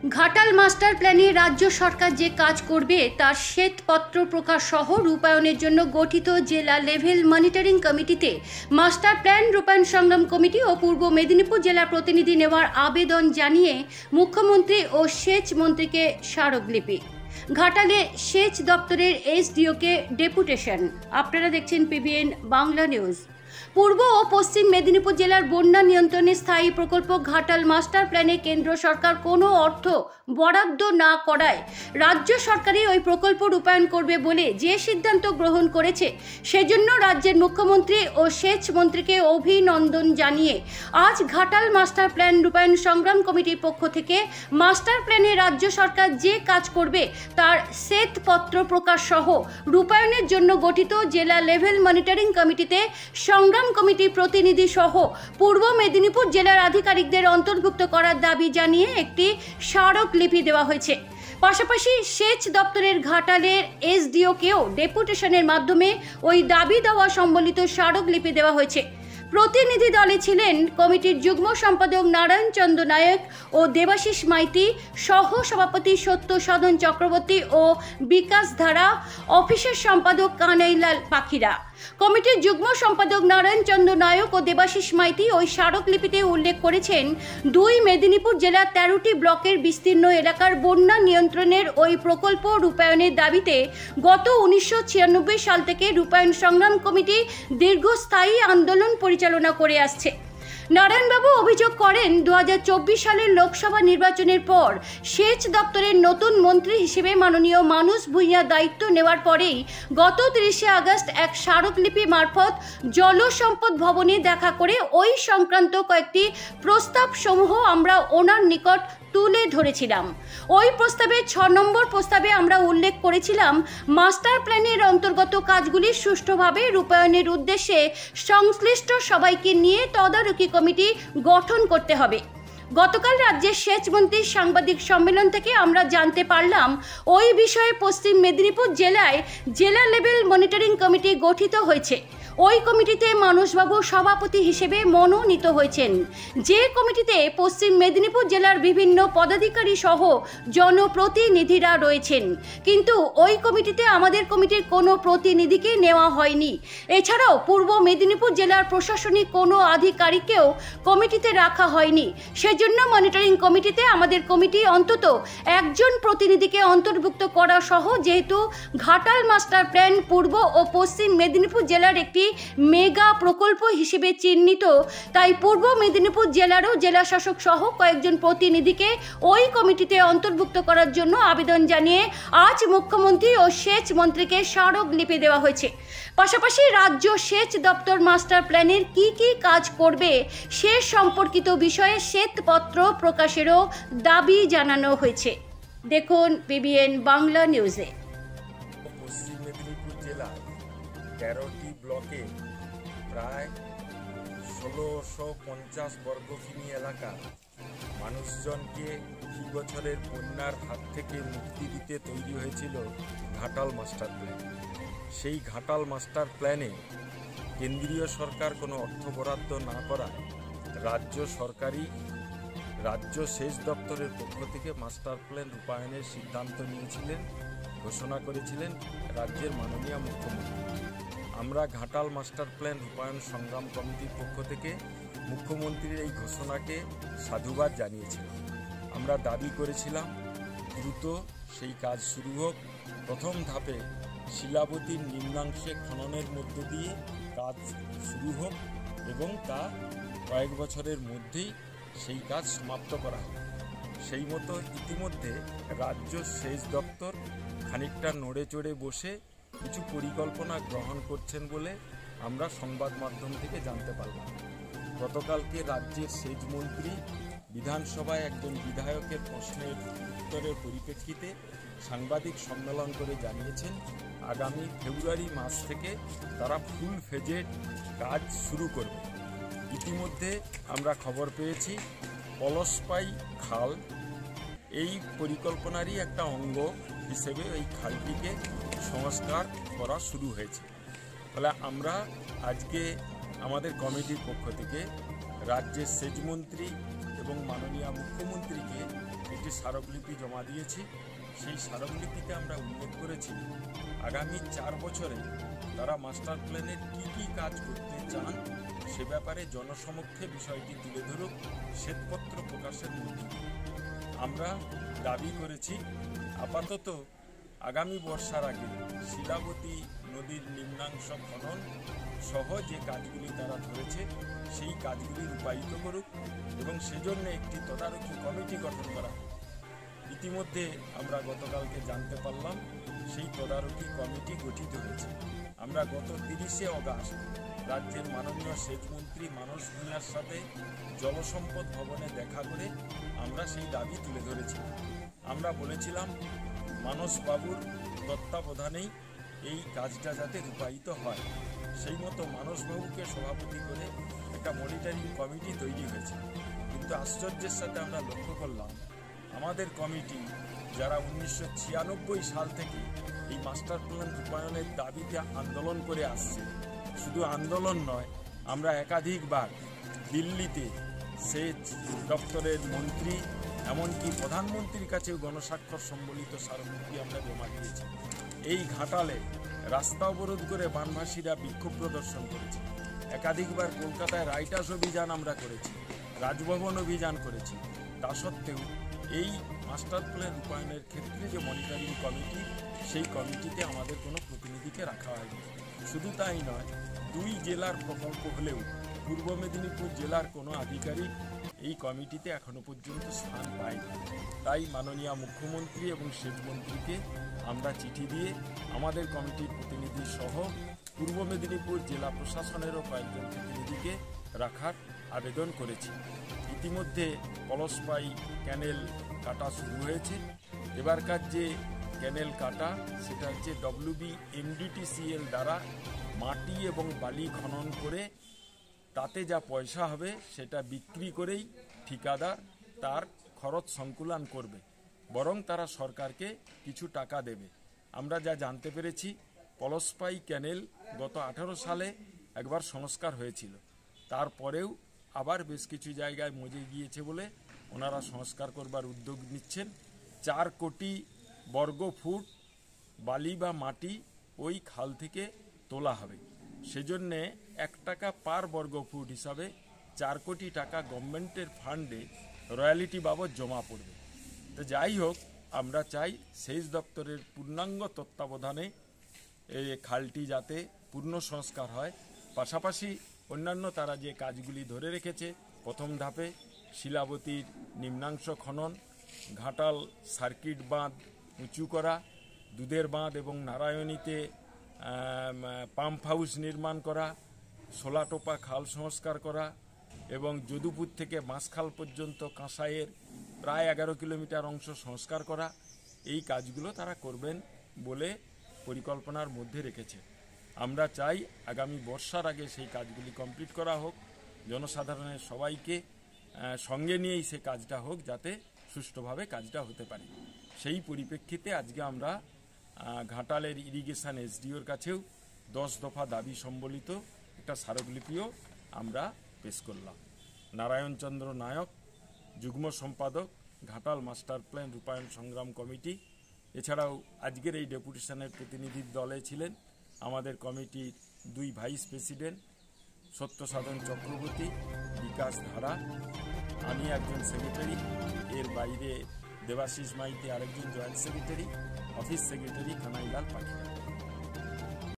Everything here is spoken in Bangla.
ঘাটাল মাস্টার প্ল্যানে রাজ্য সরকার যে কাজ করবে তার শ্বেতপত্র প্রকাশ সহ রূপায়ণের জন্য গঠিত জেলা লেভেল মনিটরিং কমিটিতে মাস্টার প্ল্যান রূপায়ণ সংগ্রাম কমিটি ও পূর্ব মেদিনীপুর জেলার প্রতিনিধি নেওয়ার আবেদন জানিয়ে মুখ্যমন্ত্রী ও সেচ মন্ত্রীকে স্মারকলিপি। ঘাটালে সেচ দপ্তরের এসডিওকে ডেপুটেশন। আপনারা দেখছেন পিবিএন বাংলা নিউজ। পূর্ব ও পশ্চিম মেদিনীপুর জেলার বন্যা নিয়ন্ত্রণে স্থায়ী প্রকল্প ঘাটাল মাস্টার প্ল্যানে কেন্দ্র সরকার কোনো অর্থ বরাদ্দ না করায় রাজ্য সরকারই ওই প্রকল্প রূপায়ণ করবে বলে যে সিদ্ধান্ত গ্রহণ করেছে, সেজন্য রাজ্যের মুখ্যমন্ত্রী ও সেচ মন্ত্রীকে অভিনন্দন জানিয়ে আজ ঘাটাল মাস্টার প্ল্যান রূপায়ণ সংগ্রাম কমিটির পক্ষ থেকে মাস্টার প্ল্যানে রাজ্য সরকার যে কাজ করবে তার শ্বেতপত্র প্রকাশ সহ রূপায়ণের জন্য গঠিত জেলা লেভেল মনিটরিং কমিটিতে সংগ্রাম কমিটির প্রতিনিধি সহ পূর্ব মেদিনীপুর জেলার আধিকারিকদের অন্তর্ভুক্ত করার দাবি জানিয়ে একটি স্মারকলিপি দেওয়া হয়েছে। পাশাপাশি সেচ দপ্তরের ঘাটালের এসডিওকেও ডেপুটেশনের মাধ্যমে ওই দাবি দেওয়া সম্বলিত স্মারকলিপি দেওয়া হয়েছে। প্রতিনিধি দলে ছিলেন কমিটির যুগ্ম সম্পাদক নারায়ণ চন্দ্র নায়ক ও দেবাশিস মাইতি, সহ সভাপতি সত্য সাধন চক্রবর্তী ও বিকাশ ধারা, অফিসের সম্পাদক কানাইলাল পাখিরা। কমিটির যুগ্ম সম্পাদক নারায়ণ চন্দ্র নায়ক ও দেবাশিস মাইতি ওই স্মারকলিপিতে উল্লেখ করেছেন, 2 মেদিনীপুর জেলার 13টি ব্লকের বিস্তীর্ণ এলাকার বন্যা নিয়ন্ত্রণের ওই প্রকল্প রূপায়ণের দাবিতে গত 1996 সাল থেকে রূপায়ণ সংগ্রাম কমিটি দীর্ঘস্থায়ী আন্দোলন পরিচালনা করে আসছে। নারায়ণবাবু অভিযোগ করেন, 2024 সালের লোকসভা নির্বাচনের পর সেচ দপ্তরের নতুন মন্ত্রী হিসেবে মাননীয় মানস ভূঁইয়া দায়িত্ব নেওয়ার পরেই গত 30 আগস্ট এক স্মারকলিপি মারফত জলসম্পদ ভবনে দেখা করে ওই সংক্রান্ত কয়েকটি প্রস্তাব সমূহ আমরা ওনার নিকট তুলে ধরেছিলাম। ওই প্রস্তাবে 6 নম্বর প্রস্তাবে আমরা উল্লেখ করেছিলাম, মাস্টার প্ল্যানের অন্তর্গত কাজগুলি সুষ্ঠুভাবে রূপায়ণের উদ্দেশ্যে সংশ্লিষ্ট সবাইকে নিয়ে তদারকি কমিটি গঠন করতে হবে। গতকাল রাজ্যের সেচ মন্ত্রীর সাংবাদিক সম্মেলন থেকে আমরা জানতে পারলাম, ওই বিষয়ে পশ্চিম মেদিনীপুর জেলায় জেলা লেভেল মনিটরিং কমিটি গঠিত হয়েছে। ওই কমিটিতে মানসবাবু সভাপতি হিসেবে মনোনীত হয়েছেন। যে কমিটিতে পশ্চিম মেদিনীপুর জেলার বিভিন্ন পদাধিকারী সহ জনপ্রতিনিধিরা রয়েছেন, কিন্তু ওই কমিটিতে আমাদের কমিটির কোনো প্রতিনিধিকে নেওয়া হয়নি। এছাড়াও পূর্ব মেদিনীপুর জেলার প্রশাসনিক কোনো আধিকারিককেও কমিটিতে রাখা হয়নি। সেজন্য মনিটরিং কমিটিতে আমাদের কমিটি অন্তত একজন প্রতিনিধিকে অন্তর্ভুক্ত করা সহ, যেহেতু ঘাটাল মাস্টার প্ল্যান পূর্ব ও পশ্চিম মেদিনীপুর জেলার একটি মেগা প্রকল্প হিসেবে চিহ্নিত, তাই পূর্ব মেদিনীপুর জেলারও জেলা শাসক সহ কয়েকজন প্রতিনিধিকে ওই কমিটিতে অন্তর্ভুক্ত করার জন্য আবেদন জানিয়ে আজ মুখ্যমন্ত্রী ও সেচ মন্ত্রীকে স্মারকলিপি দেওয়া হয়েছে। পাশাপাশি রাজ্য সেচ দপ্তর মাস্টার প্ল্যানের কি কি কাজ করবে সে সম্পর্কিত বিষয়ে শ্বেতপত্র প্রকাশেরও দাবি জানানো হয়েছে। দেখুন পিবিএন বাংলা নিউজে। পশ্চিম মেদিনীপুর জেলা 13টি ব্লকে প্রায় 1650 বর্গ কিমি এলাকা মানুষজনকে 2 বছরের বন্যার হাত থেকে মুক্তি দিতে তৈরি হয়েছিল ঘাটাল মাস্টার প্ল্যান। সেই ঘাটাল মাস্টার প্ল্যানে কেন্দ্রীয় সরকার কোনো অর্থ বরাদ্দ না করায় রাজ্য সেচ দপ্তরের পক্ষ থেকে মাস্টার প্ল্যান রূপায়ণের সিদ্ধান্ত নিয়েছিলেন, ঘোষণা করেছিলেন রাজ্যের মাননীয় মুখ্যমন্ত্রী। আমরা ঘাটাল মাস্টার প্ল্যান রূপায়ণ সংগ্রাম কমিটির পক্ষ থেকে মুখ্যমন্ত্রীর এই ঘোষণাকে সাধুবাদ জানিয়েছিলাম। আমরা দাবি করেছিলাম দ্রুত সেই কাজ শুরু হোক। প্রথম ধাপে শিলাবতীর নিম্নাংশে খননের মধ্য দিয়ে কাজ শুরু হোক এবং তা কয়েক বছরের মধ্যেই সেই কাজ সমাপ্ত করা হোক। সেই মতো ইতিমধ্যে রাজ্য সেচ দপ্তর খানিকটা নড়ে চড়ে বসে কিছু পরিকল্পনা গ্রহণ করছেন বলে আমরা সংবাদ মাধ্যম থেকে জানতে পারলাম। গতকালকে রাজ্যের সেচ মন্ত্রী বিধানসভায় একজন বিধায়কের প্রশ্নের উত্তরের পরিপ্রেক্ষিতে সাংবাদিক সম্মেলন করে জানিয়েছেন, আগামী ফেব্রুয়ারি মাস থেকে তারা ফুল ফেজে কাজ শুরু করবে। ইতিমধ্যে আমরা খবর পেয়েছি পলসপাই খাল এই পরিকল্পনারই একটা অঙ্গ হিসেবে এই খালটিকে সংস্কার করা শুরু হয়েছে। ফলে আমরা আজকে আমাদের কমিটির পক্ষ থেকে রাজ্যের সেচ মন্ত্রী এবং মাননীয় মুখ্যমন্ত্রীকে একটি স্মারকলিপি জমা দিয়েছি। সেই স্মারকলিপিতে আমরা উল্লেখ করেছি আগামী 4 বছরে তারা মাস্টার প্ল্যানের কী কাজ করতে চান সে ব্যাপারে জনসমক্ষে বিষয়টি তুলে ধরুক শ্বেতপত্র প্রকাশের মধ্যে দিয়ে। আমরা দাবি করেছি আপাতত আগামী বর্ষার আগে শিলাবতী নদীর নিম্নাংশ খনন সহ যে কাজগুলি তারা ধরেছে সেই কাজগুলি রূপায়িত করুক এবং সেজন্য একটি তদারকি কমিটি গঠন করা। ইতিমধ্যে আমরা গতকালকে জানতে পারলাম সেই তদারকি কমিটি গঠিত হয়েছে। আমরা গত 30শে অগাস্ট রাজ্যের মাননীয় সেচ মন্ত্রী মানস ভূঁইয়ার সাথে জলসম্পদ ভবনে দেখা করে আমরা সেই দাবি তুলে ধরেছি। আমরা বলেছিলাম মানসবাবুর তত্ত্বাবধানেই এই কাজটা যাতে রূপায়িত হয়, সেই মতো মানসবাবুকে সভাপতি করে একটা মনিটরিং কমিটি তৈরি হয়েছে। কিন্তু আশ্চর্যের সাথে আমরা লক্ষ্য করলাম আমাদের কমিটি যারা 1996 সাল থেকে এই মাস্টার প্ল্যান রূপায়ণের দাবিতে আন্দোলন করে আসছে, শুধু আন্দোলন নয়, আমরা একাধিকবার দিল্লিতে সেচ দপ্তরের মন্ত্রী এমনকি প্রধানমন্ত্রীর কাছেও গণস্বাক্ষর সম্বলিত স্মারকলিপি আমরা জমা দিয়েছি। এই ঘাটালে রাস্তা অবরোধ করে বানভাসীরা বিক্ষোভ প্রদর্শন করেছে। একাধিকবার কলকাতায় রাইটার্স অভিযান আমরা করেছি, রাজভবন অভিযান করেছি। তা সত্ত্বেও এই মাস্টার প্ল্যান রূপায়ণের ক্ষেত্রে যে মনিটরিং কমিটি, সেই কমিটিতে আমাদের কোনো প্রতিনিধিকে রাখা হয়নি। শুধু তাই নয়, 2 জেলার প্রকল্প হলেও পূর্ব মেদিনীপুর জেলার কোনো আধিকারিক এই কমিটিতে এখনো পর্যন্ত স্থান পায়নি। তাই মাননীয় মুখ্যমন্ত্রী এবং সেচ মন্ত্রীকে আমরা চিঠি দিয়ে আমাদের কমিটির প্রতিনিধি সহ পূর্ব মেদিনীপুর জেলা প্রশাসনেরও কয়েকজন প্রতিনিধিকে রাখার আবেদন করেছি। ইতিমধ্যে পলসপাই ক্যানেল কাটা শুরু হয়েছে। এবারকার যে ক্যানেল কাটা সেটা হচ্ছে WBMDTCL দ্বারা মাটি এবং বালি খনন করে তাতে যা পয়সা হবে সেটা বিক্রি করেই ঠিকাদার তার খরচ সংকুলান করবে, বরং তারা সরকারকে কিছু টাকা দেবে। আমরা যা জানতে পেরেছি পলসপাই ক্যানেল গত 18 সালে একবার সংস্কার হয়েছিল, তারপরেও আবার বেশ কিছু জায়গায় মজে গিয়েছে বলে ওনারা সংস্কার করবার উদ্যোগ নিচ্ছেন। 4 কোটি বর্গ ফুট বালি বা মাটি ওই খাল থেকে তোলা হবে। সেজন্যে 1 টাকা পার বর্গ ফুট হিসাবে 4 কোটি টাকা গভর্নমেন্টের ফান্ডে রয়্যালিটি বাবদ জমা পড়বে। তো যাই হোক, আমরা চাই সেচ দপ্তরের পূর্ণাঙ্গ তত্ত্বাবধানে এই খালটি যাতে পূর্ণ সংস্কার হয়। পাশাপাশি অন্যান্য তারা যে কাজগুলি ধরে রেখেছে, প্রথম ধাপে শিলাবতীর নিম্নাংশ খনন, ঘাটাল সার্কিট বাঁধ উঁচু করা, দুধের বাঁধ এবং নারায়ণীতে পাম্প হাউস নির্মাণ করা, সোলাটোপা খাল সংস্কার করা এবং যদুপুর থেকে বাঁশখাল পর্যন্ত কাঁসাইয়ের প্রায় 11 কিলোমিটার অংশ সংস্কার করা, এই কাজগুলো তারা করবেন বলে পরিকল্পনার মধ্যে রেখেছে। আমরা চাই আগামী বর্ষার আগে সেই কাজগুলি কমপ্লিট করা হোক, জনসাধারণের সবাইকে সঙ্গে নিয়েই সে কাজটা হোক যাতে সুষ্ঠুভাবে কাজটা হতে পারে। সেই পরিপ্রেক্ষিতে আজকে আমরা ঘাটালের ইরিগেশন SDOর কাছেও 10 দফা দাবি সম্বলিত একটা স্মারকলিপিও আমরা পেশ করলাম। নারায়ণচন্দ্র নায়ক, যুগ্ম সম্পাদক, ঘাটাল মাস্টার প্ল্যান রূপায়ণ সংগ্রাম কমিটি। এছাড়াও আজকের এই ডেপুটেশনের প্রতিনিধির দলে ছিলেন আমাদের কমিটির 2 ভাইস প্রেসিডেন্ট, সত্যসাধন চক্রবর্তী, বিকাশ ধারা, আমি একজন সেক্রেটারি, এর বাইরে দেবাশিস মাইতি আরেকজন joint secretary, office secretary Kanailal পাখিয়া।